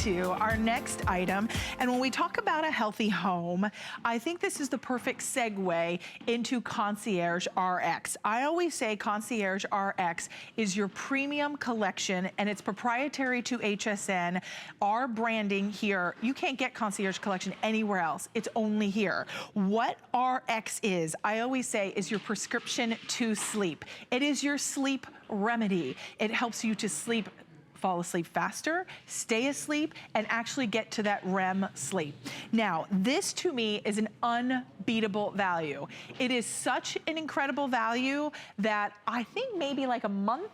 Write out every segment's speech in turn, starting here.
into our next item. And when we talk about a healthy home, I think this is the perfect segue into Concierge RX. I always say Concierge RX is your premium collection, and it's proprietary to HSN. Our branding here, you can't get Concierge collection anywhere else. It's only here. What RX is, I always say, is your prescription to sleep. It is your sleep remedy. It helps you to sleep, fall asleep faster, stay asleep, and actually get to that REM sleep. Now, this to me is an unbeatable value. It is such an incredible value that I think maybe like a month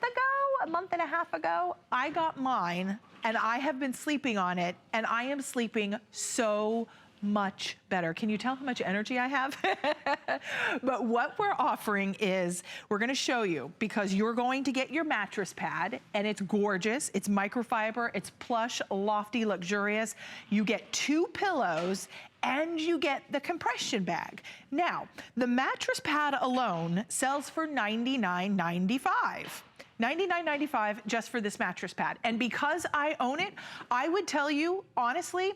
and a half ago, I got mine and I have been sleeping on it, and I am sleeping so much better. Can you tell how much energy I have? But what we're offering is, we're gonna show you, because you're going to get your mattress pad, and it's gorgeous, it's microfiber, it's plush, lofty, luxurious. You get 2 pillows, and you get the compression bag. Now, the mattress pad alone sells for $99.95. $99.95 just for this mattress pad. And because I own it, I would tell you, honestly,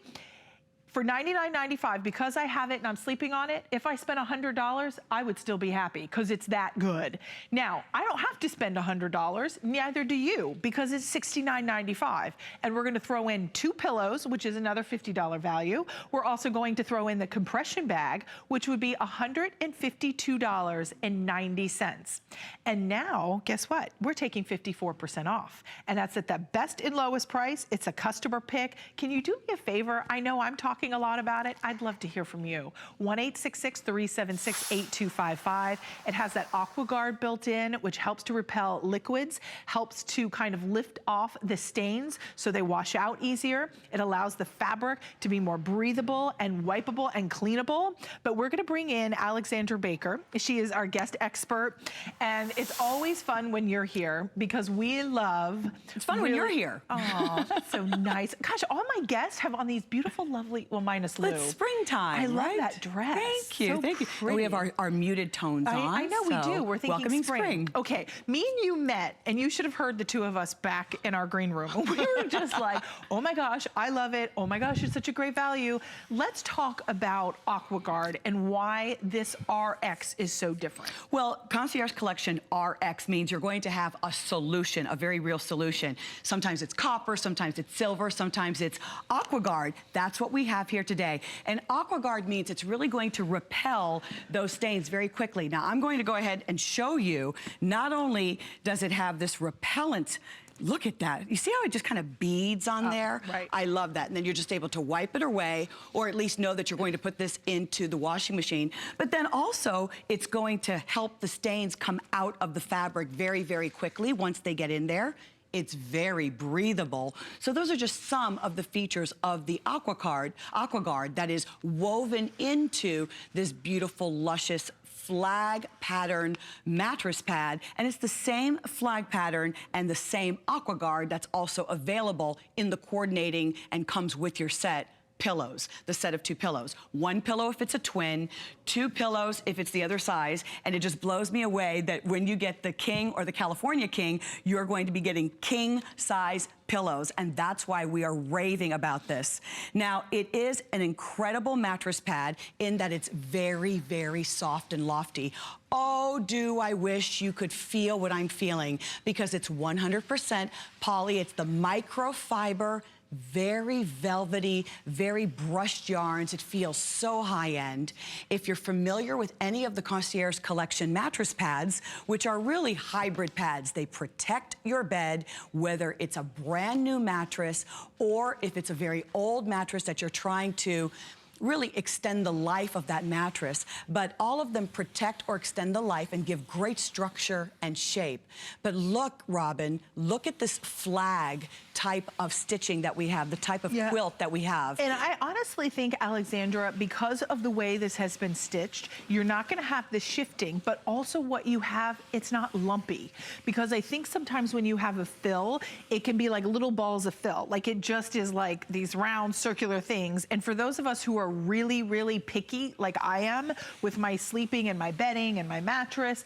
for $99.95, because I have it and I'm sleeping on it, if I spent $100, I would still be happy, because it's that good. Now, I don't have to spend $100, neither do you, because it's $69.95. And we're gonna throw in 2 pillows, which is another $50 value. We're also going to throw in the compression bag, which would be $152.90. And now, guess what? We're taking 54% off. And that's at the best and lowest price. It's a customer pick. Can you do me a favor? I know I'm talking a lot about it. I'd love to hear from you. 1-866-376-8255. It has that AquaGuard built in, which helps to repel liquids, helps to kind of lift off the stains so they wash out easier. It allows the fabric to be more breathable and wipeable and cleanable. But we're gonna bring in Alexandra Baker. She is our guest expert, and it's always fun when you're here, because we love— It's fun when you're here. Oh, that's so nice. Gosh, all my guests have on these beautiful, lovely, well, minus Lou. It's springtime, I love right? that dress. Thank you, So thank you. And we have our muted tones on. I know we do. We're thinking welcoming spring. Okay, me and you met, and you should have heard the two of us back in our green room. We were just like, oh my gosh, I love it. Oh my gosh, it's such a great value. Let's talk about AquaGuard and why this RX is so different. Well, Concierge Collection RX means you're going to have a solution, a very real solution. Sometimes it's copper, sometimes it's silver, sometimes it's AquaGuard. That's what we have here today. And AquaGuard means it's really going to repel those stains very quickly. Now, I'm going to go ahead and show you, not only does it have this repellent— look at that. You see how it just kind of beads on there? Right. I love that. And then you're just able to wipe it away, or at least know that you're going to put this into the washing machine. But then also, it's going to help the stains come out of the fabric very, very quickly once they get in there. It's very breathable. So those are just some of the features of the AquaGuard that is woven into this beautiful, luscious flag pattern mattress pad. And it's the same flag pattern and the same AquaGuard that's also available in the coordinating and comes with your set pillows, the set of 2 pillows. 1 pillow if it's a twin, 2 pillows if it's the other size, and it just blows me away that when you get the king or the California king, you're going to be getting king size pillows, and that's why we are raving about this. Now, it is an incredible mattress pad in that it's very, very soft and lofty. Oh, do I wish you could feel what I'm feeling, because it's 100% poly. It's the microfiber, very velvety, very brushed yarns. It feels so high-end. If you're familiar with any of the Concierge Collection mattress pads, which are really hybrid pads, they protect your bed, whether it's a brand new mattress or if it's a very old mattress that you're trying to really extend the life of that mattress. But all of them protect or extend the life and give great structure and shape. But look, Robin, look at this flag type of stitching that we have, the type of quilt that we have. And I honestly think, Alexandra, because of the way this has been stitched, you're not gonna have the shifting, but also what you have, it's not lumpy. Because I think sometimes when you have a fill, it can be like little balls of fill. Like it just is like these round circular things. And for those of us who are really, really picky, like I am, with my sleeping and my bedding and my mattress,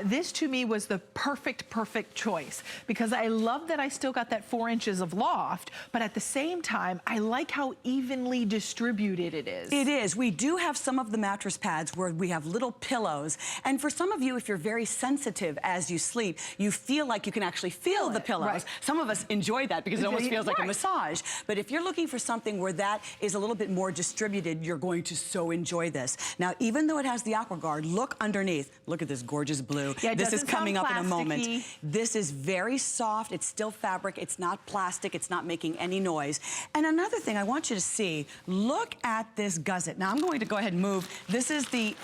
this to me was the perfect choice, because I love that I still got that 4 inches of loft, but at the same time, I like how evenly distributed it is. It is. We do have some of the mattress pads where we have little pillows, and for some of you, if you're very sensitive as you sleep, you feel like you can actually feel the pillows. Right. Some of us enjoy that because it almost feels like a massage. But if you're looking for something where that is a little bit more distributed, you're going to so enjoy this. Now, even though it has the AquaGuard, look underneath. Look at this gorgeous blue. Yeah, this is coming up in a moment. Plasticky. This is very soft. It's still fabric. It's not plastic. It's not making any noise. And another thing I want you to see, look at this gusset. Now, I'm going to go ahead and move. This is the,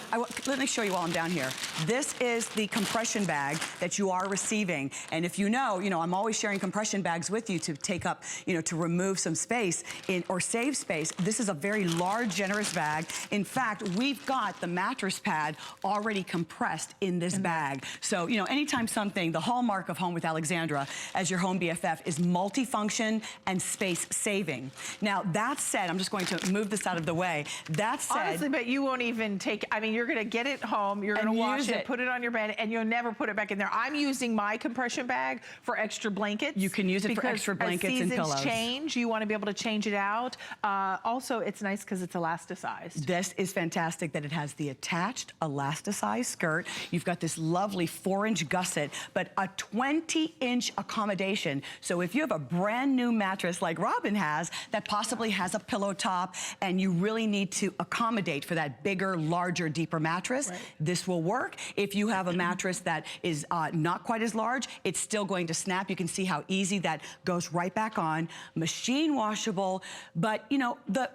let me show you while I'm down here. This is the compression bag that you are receiving. And if you know, I'm always sharing compression bags with you to take up, to remove some space or save space. This is a very large, generous bag. In fact, we've got the mattress pad already compressed in this bag. So, anytime something, the hallmark of Home with Alexandra as your home BFF is multifunction and space saving. Now, that said, I'm just going to move this out of the way. That said, honestly, but you won't even take, you're gonna get it home, you're gonna wash it, put it on your bed, and you'll never put it back in there. I'm using my compression bag for extra blankets. You can use it for extra blankets and pillows. As seasons change, you wanna be able to change it out. Also, it's nice because it's elasticized. This is fantastic that it has the attached elasticized skirt. You've got this lovely 4-inch gusset, but a 20-inch accommodation. So if you have a brand new mattress like Robin has that possibly has a pillow top and you really need to accommodate for that bigger, larger, deeper mattress, this will work. If you have a mattress that is not quite as large, it's still going to snap. You can see how easy that goes right back on. Machine washable, but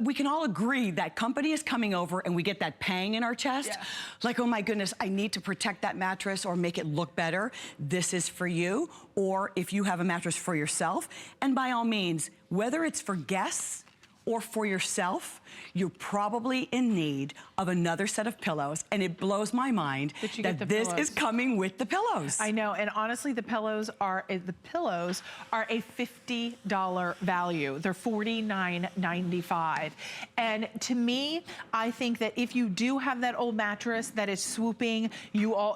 we can all agree that company is coming over and we get that pang in our chest. Yeah. Like, oh my goodness, I need to protect that mattress or make it look better. This is for you. Or if you have a mattress for yourself, and by all means, whether it's for guests or for yourself, you're probably in need of another set of pillows, and it blows my mind that this is coming with the pillows. I know, and honestly, the pillows are a $50 value. They're $49.95. And to me, I think that if you do have that old mattress that is swooping,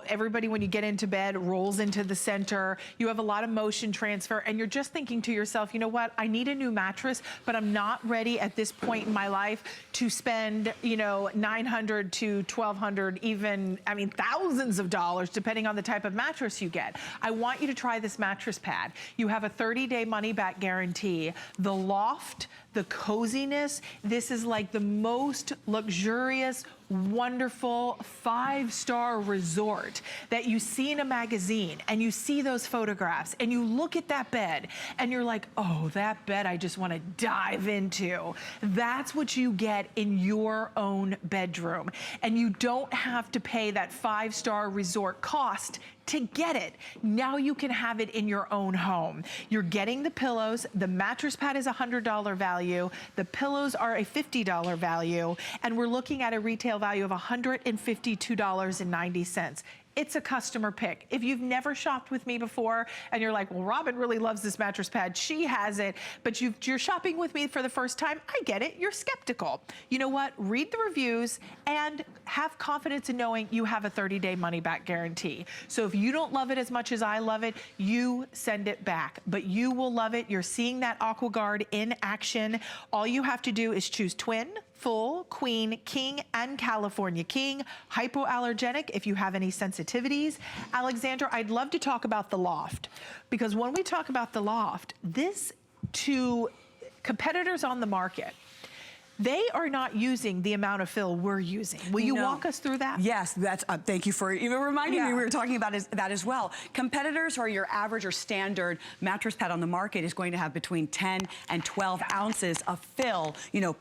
everybody when you get into bed rolls into the center, you have a lot of motion transfer, and you're just thinking to yourself, you know what, I need a new mattress, but I'm not ready at this point in my life to spend, $900 to $1,200, even, thousands of dollars, depending on the type of mattress you get. I want you to try this mattress pad. You have a 30-day money-back guarantee. The loft, the coziness, this is like the most luxurious, wonderful 5-star resort that you see in a magazine, and you see those photographs and you look at that bed and you're like, oh, that bed I just want to dive into. That's what you get in your own bedroom, and you don't have to pay that 5-star resort cost to get it. Now you can have it in your own home. You're getting the pillows. The mattress pad is a $100 value. The pillows are a $50 value. And we're looking at a retail value of $152.90. It's a customer pick. If you've never shopped with me before and you're like, well, Robin really loves this mattress pad, she has it, but you're shopping with me for the first time, I get it, you're skeptical. You know what? Read the reviews and have confidence in knowing you have a 30-day money-back guarantee. So if you don't love it as much as I love it, you send it back, but you will love it. You're seeing that AquaGuard in action. All you have to do is choose twin, full, queen, king, and California king. Hypoallergenic if you have any sensitivities. Alexandra, I'd love to talk about the loft, because when we talk about the loft, this to competitors on the market, they are not using the amount of fill we're using. Will you walk us through that? Yes, that's, thank you for even reminding me we were talking about that as well. Competitors, or your average or standard mattress pad on the market, is going to have between 10 and 12 ounces of fill,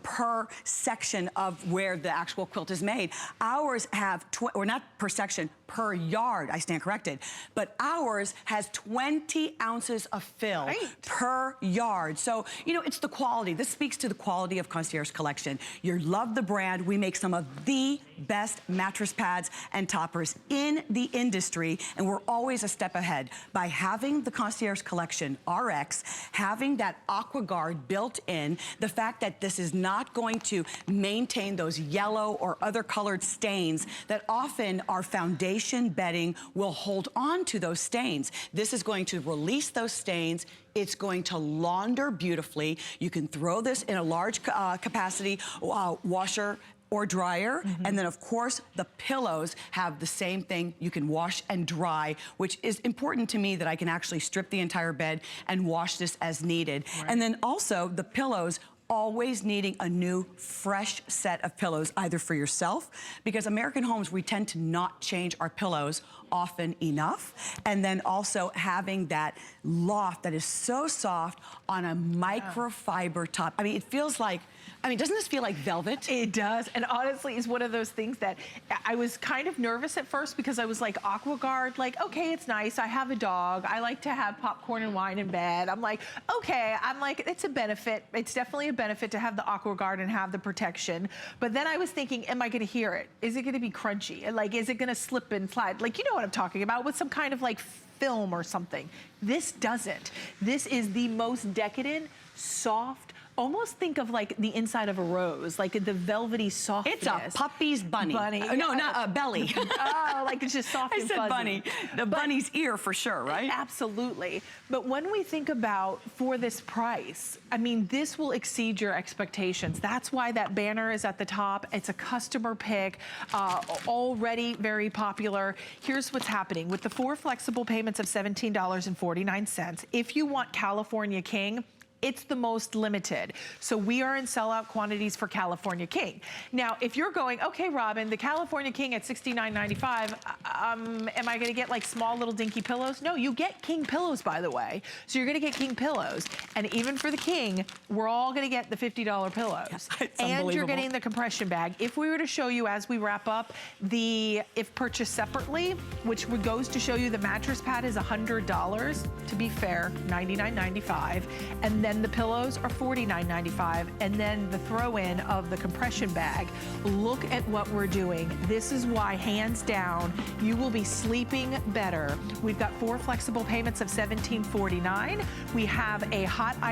per section of where the actual quilt is made. Ours have, or not per section, per yard. I stand corrected. But ours has 20 ounces of fill per yard. So, you know, it's the quality. This speaks to the quality of Concierge Collection. You love the brand. We make some of the best mattress pads and toppers in the industry, and we're always a step ahead. By having the Concierge Collection RX, having that Aqua Guard built in, the fact that this is not going to maintain those yellow or other colored stains that often our foundation bedding will hold on to those stains. This is going to release those stains. It's going to launder beautifully. You can throw this in a large capacity washer or dryer. And then of course the pillows have the same thing. You can wash and dry, which is important to me, that I can actually strip the entire bed and wash this as needed. And then also the pillows, always needing a new, fresh set of pillows, either for yourself, because American homes, we tend to not change our pillows often enough, and then also having that loft that is so soft on a microfiber top. I mean, it feels like, I mean, doesn't this feel like velvet? It does, and honestly, it's one of those things that I was kind of nervous at first, because I was like, Aqua Guard, like, okay, it's nice. I have a dog. I like to have popcorn and wine in bed. I'm like, okay, it's a benefit. It's definitely a benefit to have the Aqua Guard and have the protection. But then I was thinking, am I gonna hear it? Is it gonna be crunchy? Like, is it gonna slip and slide? Like, you know what I'm talking about, with some kind of like film or something. This doesn't. This is the most decadent, soft, almost think of like the inside of a rose, like the velvety softness. It's a puppy's bunny. No, not a belly. Oh, like it's just soft and fuzzy. I said bunny. The bunny's ear for sure, right? Absolutely. But when we think about for this price, I mean, this will exceed your expectations. That's why that banner is at the top. It's a customer pick, already very popular. Here's what's happening. With the 4 flexible payments of $17.49, if you want California King, it's the most limited. So we are in sellout quantities for California King. Now, if you're going, okay, Robin, the California King at $69.95, am I gonna get like small little dinky pillows? No, you get King pillows, by the way. So you're gonna get King pillows. And even for the King, we're all gonna get the $50 pillows. And you're getting the compression bag. If we were to show you as we wrap up, if purchased separately, which goes to show you the mattress pad is $100, to be fair, $99.95. And then the pillows are $49.95, and then the throw-in of the compression bag. Look at what we're doing. This is why, hands down, you will be sleeping better. We've got 4 flexible payments of $17.49. We have a hot item